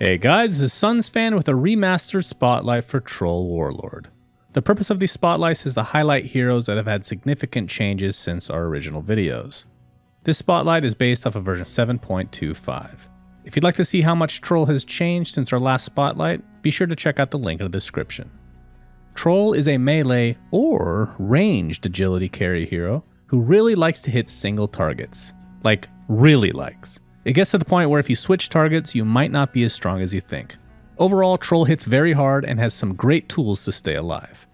Hey guys, this is Sunsfan with a remastered spotlight for Troll Warlord. The purpose of these spotlights is to highlight heroes that have had significant changes since our original videos. This spotlight is based off of version 7.25. If you'd like to see how much Troll has changed since our last spotlight, be sure to check out the link in the description. Troll is a melee or ranged agility carry hero who really likes to hit single targets. Like, really likes. It gets to the point where if you switch targets, you might not be as strong as you think. Overall, Troll hits very hard and has some great tools to stay alive.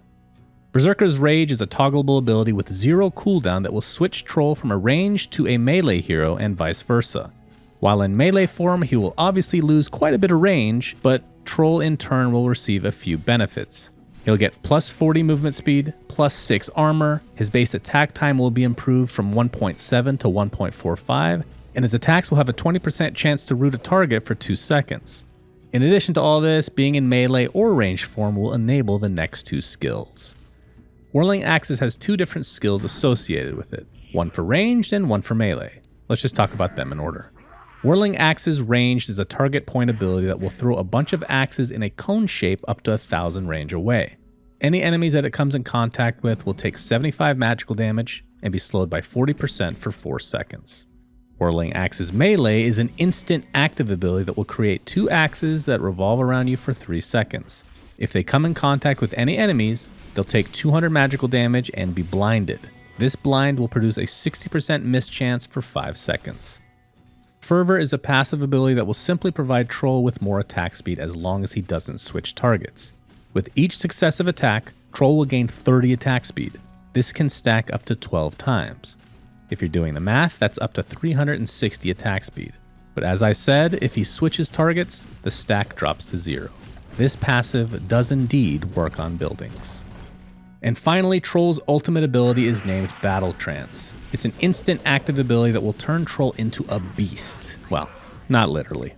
Berserker's Rage is a toggleable ability with 0 cooldown that will switch Troll from a ranged to a melee hero and vice versa. While in melee form, he will obviously lose quite a bit of range, but Troll in turn will receive a few benefits. He'll get plus 40 movement speed, plus 6 armor, his base attack time will be improved from 1.7 to 1.45, and his attacks will have a 20% chance to root a target for 2 seconds. In addition to all this, being in melee or ranged form will enable the next 2 skills. Whirling Axes has 2 different skills associated with it, one for ranged and one for melee. Let's just talk about them in order. Whirling Axes ranged is a target point ability that will throw a bunch of axes in a cone shape up to 1,000 range away. Any enemies that it comes in contact with will take 75 magical damage and be slowed by 40% for 4 seconds. Whirling Axes Melee is an instant active ability that will create 2 axes that revolve around you for 3 seconds. If they come in contact with any enemies, they'll take 200 magical damage and be blinded. This blind will produce a 60% miss chance for 5 seconds. Fervor is a passive ability that will simply provide Troll with more attack speed as long as he doesn't switch targets. With each successive attack, Troll will gain 30 attack speed. This can stack up to 12 times. If you're doing the math, that's up to 360 attack speed. But as I said, if he switches targets, the stack drops to 0. This passive does indeed work on buildings. And finally, Troll's ultimate ability is named Battle Trance. It's an instant active ability that will turn Troll into a beast. Well, not literally.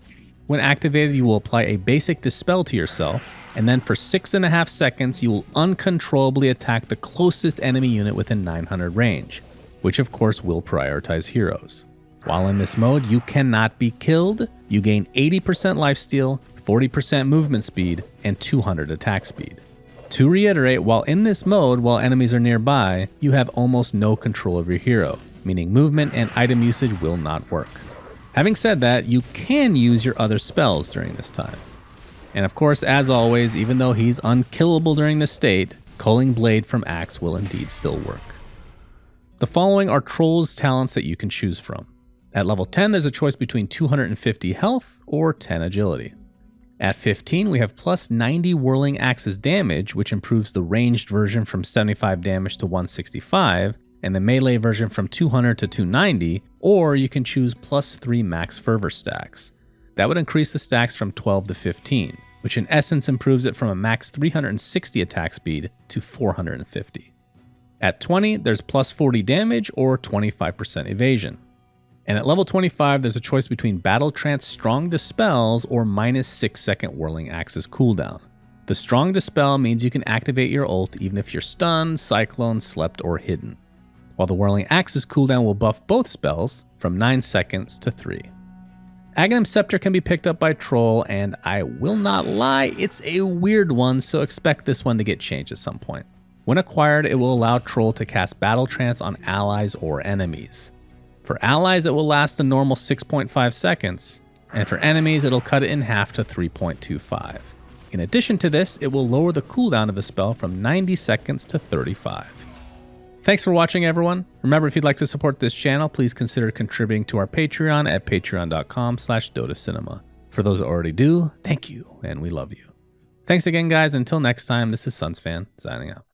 When activated, you will apply a basic dispel to yourself, and then for 6.5 seconds, you will uncontrollably attack the closest enemy unit within 900 range, which of course will prioritize heroes. While in this mode, you cannot be killed, you gain 80% lifesteal, 40% movement speed, and 200 attack speed. To reiterate, while in this mode, while enemies are nearby, you have almost no control of your hero, meaning movement and item usage will not work. Having said that, you can use your other spells during this time. And of course, as always, even though he's unkillable during this state, Culling Blade from Axe will indeed still work. The following are Troll's talents that you can choose from. At level 10, there's a choice between 250 health or 10 agility. At 15, we have plus 90 Whirling Axes damage, which improves the ranged version from 75 damage to 165, and the melee version from 200 to 290, or you can choose plus 3 max fervor stacks. That would increase the stacks from 12 to 15, which in essence improves it from a max 360 attack speed to 450. At 20, there's plus 40 damage or 25% evasion. And at level 25, there's a choice between Battle Trance Strong Dispels or minus 6 second Whirling Axes cooldown. The Strong Dispel means you can activate your ult even if you're stunned, cyclone, slept, or hidden, while the Whirling Axes cooldown will buff both spells from 9 seconds to 3. Aghanim Scepter can be picked up by Troll, and I will not lie, it's a weird one, so expect this one to get changed at some point. When acquired, it will allow Troll to cast Battle Trance on allies or enemies. For allies, it will last a normal 6.5 seconds, and for enemies, it'll cut it in half to 3.25. In addition to this, it will lower the cooldown of the spell from 90 seconds to 35. Thanks for watching, everyone. Remember, if you'd like to support this channel, please consider contributing to our Patreon at patreon.com/DotaCinema. For those that already do, thank you, and we love you. Thanks again, guys. Until next time, this is Sunsfan, signing out.